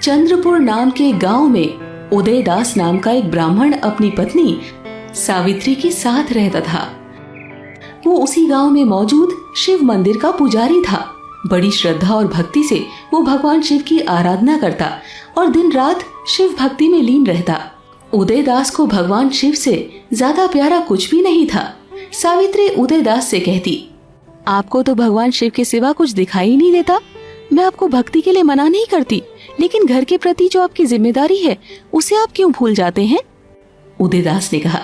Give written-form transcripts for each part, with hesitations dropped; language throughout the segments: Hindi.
चंद्रपुर नाम के गांव में उदयदास नाम का एक ब्राह्मण अपनी पत्नी सावित्री के साथ रहता था। वो उसी गांव में मौजूद शिव मंदिर का पुजारी था। बड़ी श्रद्धा और भक्ति से वो भगवान शिव की आराधना करता और दिन रात शिव भक्ति में लीन रहता। उदयदास को भगवान शिव से ज्यादा प्यारा कुछ भी नहीं था। सावित्री उदयदास से कहती, आपको तो भगवान शिव के सिवा कुछ दिखाई नहीं देता। मैं आपको भक्ति के लिए मना नहीं करती, लेकिन घर के प्रति जो आपकी जिम्मेदारी है उसे आप क्यों भूल जाते हैं? उदयदास ने कहा,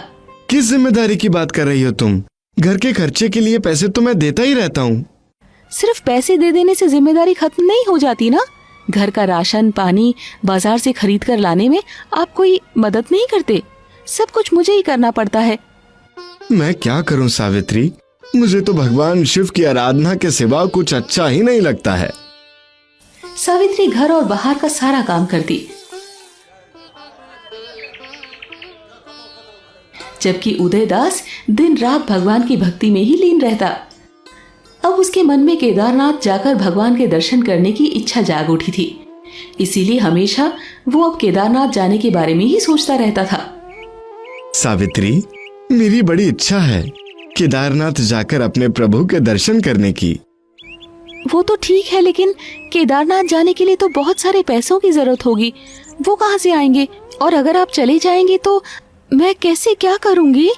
किस जिम्मेदारी की बात कर रही हो तुम? घर के खर्चे के लिए पैसे तो मैं देता ही रहता हूँ। सिर्फ पैसे दे देने से जिम्मेदारी खत्म नहीं हो जाती ना। घर का राशन पानी बाजार से खरीद कर लाने में आप कोई मदद नहीं करते। सब कुछ मुझे ही करना पड़ता है। मैं क्या करूँ सावित्री, मुझे तो भगवान शिव की आराधना के सिवा कुछ अच्छा ही नहीं लगता है। सावित्री घर और बाहर का सारा काम करती, जबकि उदयदास दिन रात भगवान की भक्ति में ही लीन रहता। अब उसके मन में केदारनाथ जाकर भगवान के दर्शन करने की इच्छा जाग उठी थी। इसीलिए हमेशा वो अब केदारनाथ जाने के बारे में ही सोचता रहता था। सावित्री, मेरी बड़ी इच्छा है केदारनाथ जाकर अपने प्रभु के दर्शन करने की। वो तो ठीक है, लेकिन केदारनाथ जाने के लिए तो बहुत सारे पैसों की जरूरत होगी। वो कहाँ से आएंगे? और अगर आप चले जाएंगे तो मैं कैसे क्या करूंगी?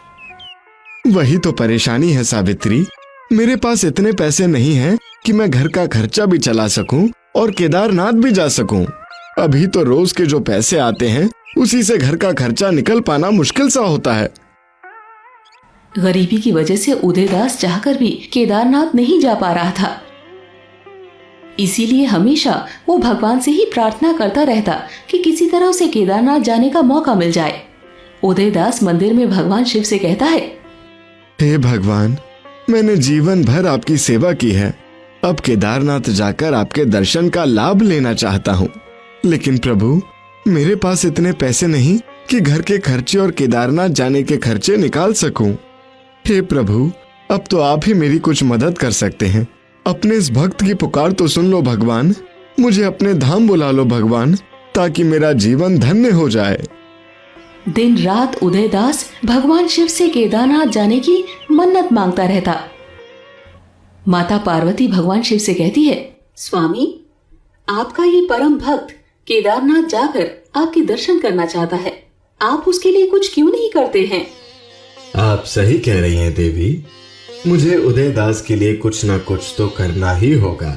वही तो परेशानी है सावित्री। मेरे पास इतने पैसे नहीं हैं कि मैं घर का खर्चा भी चला सकूं और केदारनाथ भी जा सकूं। अभी तो रोज के जो पैसे आते हैं उसी से घर का खर्चा निकल पाना मुश्किल सा होता है। गरीबी की वजह से उदयदास चाहकर भी केदारनाथ नहीं जा पा रहा था। इसीलिए हमेशा वो भगवान से ही प्रार्थना करता रहता कि किसी तरह उसे केदारनाथ जाने का मौका मिल जाए। उदयदास मंदिर में भगवान शिव से कहता है, हे भगवान, मैंने जीवन भर आपकी सेवा की है। अब केदारनाथ जाकर आपके दर्शन का लाभ लेना चाहता हूँ, लेकिन प्रभु मेरे पास इतने पैसे नहीं कि घर के खर्चे और केदारनाथ जाने के खर्चे निकाल सकूं। हे प्रभु, अब तो आप ही मेरी कुछ मदद कर सकते हैं। अपने इस भक्त की पुकार तो सुन लो भगवान। मुझे अपने धाम बुला लो भगवान, ताकि मेरा जीवन धन्य हो जाए। दिन रात उदयदास भगवान शिव से केदारनाथ जाने की मन्नत मांगता रहता। माता पार्वती भगवान शिव से कहती है, स्वामी, आपका ये परम भक्त केदारनाथ जाकर आपके दर्शन करना चाहता है। आप उसके लिए कुछ क्यों नहीं करते हैं? आप सही कह रही हैं देवी। मुझे उदयदास के लिए कुछ ना कुछ तो करना ही होगा,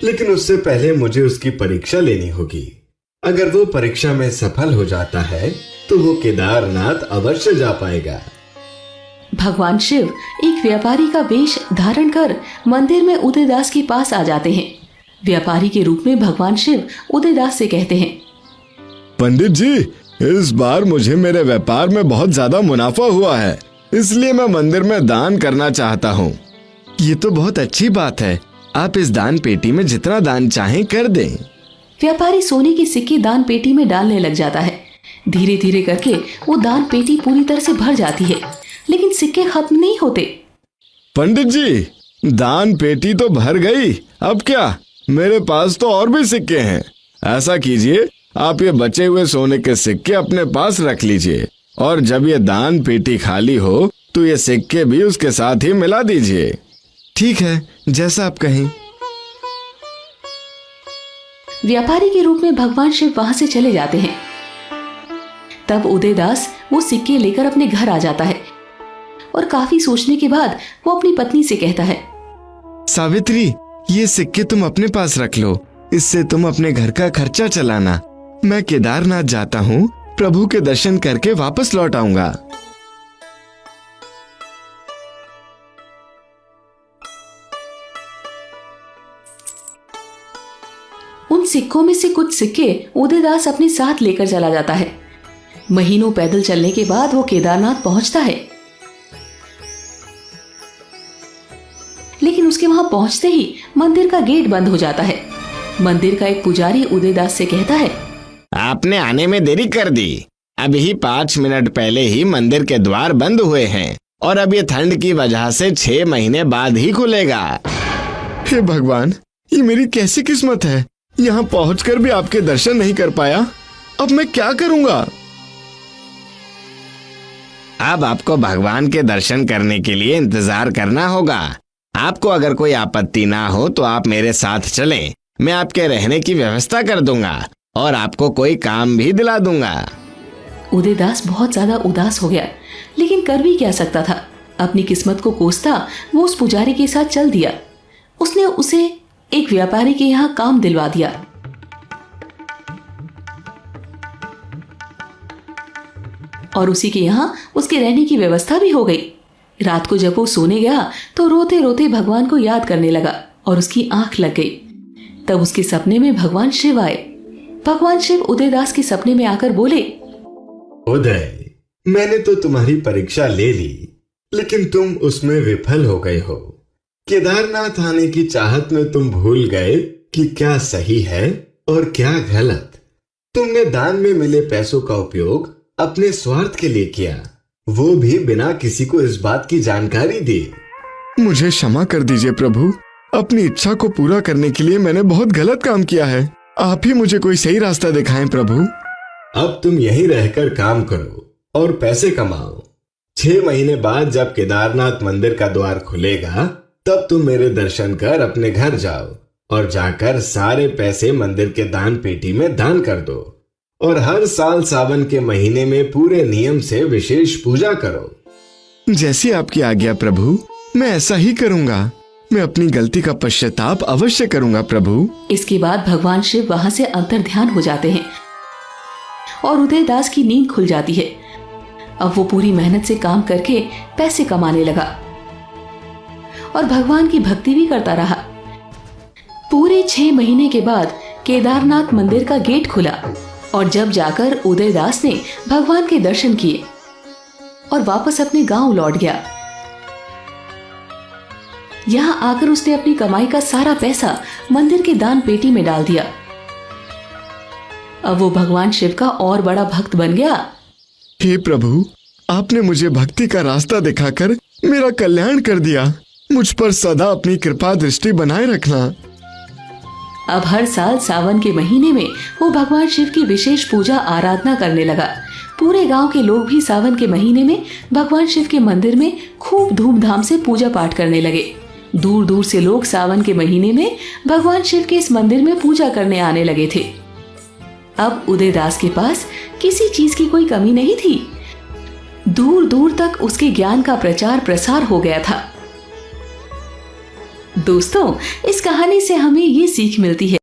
लेकिन उससे पहले मुझे उसकी परीक्षा लेनी होगी। अगर वो परीक्षा में सफल हो जाता है तो वो केदारनाथ अवश्य जा पाएगा। भगवान शिव एक व्यापारी का वेश धारण कर मंदिर में उदयदास के पास आ जाते हैं। व्यापारी के रूप में भगवान शिव उदयदास से कहते हैं, पंडित जी, इस बार मुझे मेरे व्यापार में बहुत ज्यादा मुनाफा हुआ है, इसलिए मैं मंदिर में दान करना चाहता हूँ। ये तो बहुत अच्छी बात है। आप इस दान पेटी में जितना दान चाहें कर दें। व्यापारी सोने के सिक्के दान पेटी में डालने लग जाता है। धीरे धीरे करके वो दान पेटी पूरी तरह से भर जाती है, लेकिन सिक्के खत्म नहीं होते। पंडित जी, दान पेटी तो भर गई, अब क्या? मेरे पास तो और भी सिक्के हैं। ऐसा कीजिए, आप ये बचे हुए सोने के सिक्के अपने पास रख लीजिए, और जब ये दान पेटी खाली हो तो ये सिक्के भी उसके साथ ही मिला दीजिए। ठीक है, जैसा आप कहें। व्यापारी के रूप में भगवान शिव वहां से चले जाते हैं। तब उदयदास वो सिक्के लेकर अपने घर आ जाता है और काफी सोचने के बाद वो अपनी पत्नी से कहता है, सावित्री, ये सिक्के तुम अपने पास रख लो, इससे तुम अपने घर का खर्चा चलाना। मैं केदारनाथ जाता हूँ, प्रभु के दर्शन करके वापस लौट आऊंगा। उन सिक्कों में से कुछ सिक्के उदयदास अपने साथ लेकर चला जाता है। महीनों पैदल चलने के बाद वो केदारनाथ पहुंचता है, लेकिन उसके वहां पहुंचते ही मंदिर का गेट बंद हो जाता है। मंदिर का एक पुजारी उदयदास से कहता है, आपने आने में देरी कर दी। अभी 5 मिनट पहले ही मंदिर के द्वार बंद हुए हैं और अब ये ठंड की वजह से 6 महीने बाद ही खुलेगा। हे भगवान, ये मेरी कैसी किस्मत है। यहाँ पहुंचकर भी आपके दर्शन नहीं कर पाया। अब मैं क्या करूंगा? अब आपको भगवान के दर्शन करने के लिए इंतजार करना होगा। आपको अगर कोई आपत्ति ना हो तो आप मेरे साथ चलें। मैं आपके रहने की व्यवस्था कर दूंगा और आपको कोई काम भी दिला दूंगा। उदयदास बहुत ज्यादा उदास हो गया, लेकिन कर भी क्या सकता था। अपनी किस्मत को कोसता वो उस पुजारी के साथ चल दिया। उसने उसे एक व्यापारी के यहाँ काम दिलवा दिया। और उसी के यहाँ उसके रहने की व्यवस्था भी हो गई। रात को जब वो सोने गया तो रोते रोते भगवान को याद करने लगा और उसकी आंख लग गई। तब उसके सपने में भगवान शिव आए। भगवान शिव उदयदास के सपने में आकर बोले, उदय, मैंने तो तुम्हारी परीक्षा ले ली, लेकिन तुम उसमें विफल हो गए हो। केदारनाथ आने की चाहत में तुम भूल गए कि क्या सही है और क्या गलत। तुमने दान में मिले पैसों का उपयोग अपने स्वार्थ के लिए किया, वो भी बिना किसी को इस बात की जानकारी दी। मुझे क्षमा कर दीजिए प्रभु। अपनी इच्छा को पूरा करने के लिए मैंने बहुत गलत काम किया है। आप ही मुझे कोई सही रास्ता दिखाएं प्रभु। अब तुम यहीं रहकर काम करो और पैसे कमाओ। 6 महीने बाद जब केदारनाथ मंदिर का द्वार खुलेगा, तब तुम मेरे दर्शन कर अपने घर जाओ और जाकर सारे पैसे मंदिर के दान पेटी में दान कर दो। और हर साल सावन के महीने में पूरे नियम से विशेष पूजा करो। जैसी आपकी आज्ञा प्रभु, मैं ऐसा ही करूंगा। मैं अपनी गलती का पश्चाताप अवश्य करूंगा प्रभु। इसके बाद भगवान शिव वहां से अंतर ध्यान हो जाते हैं और उदयदास की नींद खुल जाती है। अब वो पूरी मेहनत से काम करके पैसे कमाने लगा और भगवान की भक्ति भी करता रहा। पूरे 6 महीने के बाद केदारनाथ मंदिर का गेट खुला और जब जाकर उदयदास ने भगवान के दर्शन किए और वापस अपने गांव लौट गया। यहां आकर उसने अपनी कमाई का सारा पैसा मंदिर के दान पेटी में डाल दिया। अब वो भगवान शिव का और बड़ा भक्त बन गया। हे प्रभु, आपने मुझे भक्ति का रास्ता दिखाकर मेरा कल्याण कर दिया। मुझ पर सदा अपनी कृपा दृष्टि बनाए रखना। अब हर साल सावन के महीने में वो भगवान शिव की विशेष पूजा आराधना करने लगा। पूरे गांव के लोग भी सावन के महीने में भगवान शिव के मंदिर में खूब धूमधाम से पूजा पाठ करने लगे। दूर दूर से लोग सावन के महीने में भगवान शिव के इस मंदिर में पूजा करने आने लगे थे। अब उदयदास के पास किसी चीज की कोई कमी नहीं थी। दूर दूर तक उसके ज्ञान का प्रचार प्रसार हो गया था। दोस्तों, इस कहानी से हमें ये सीख मिलती है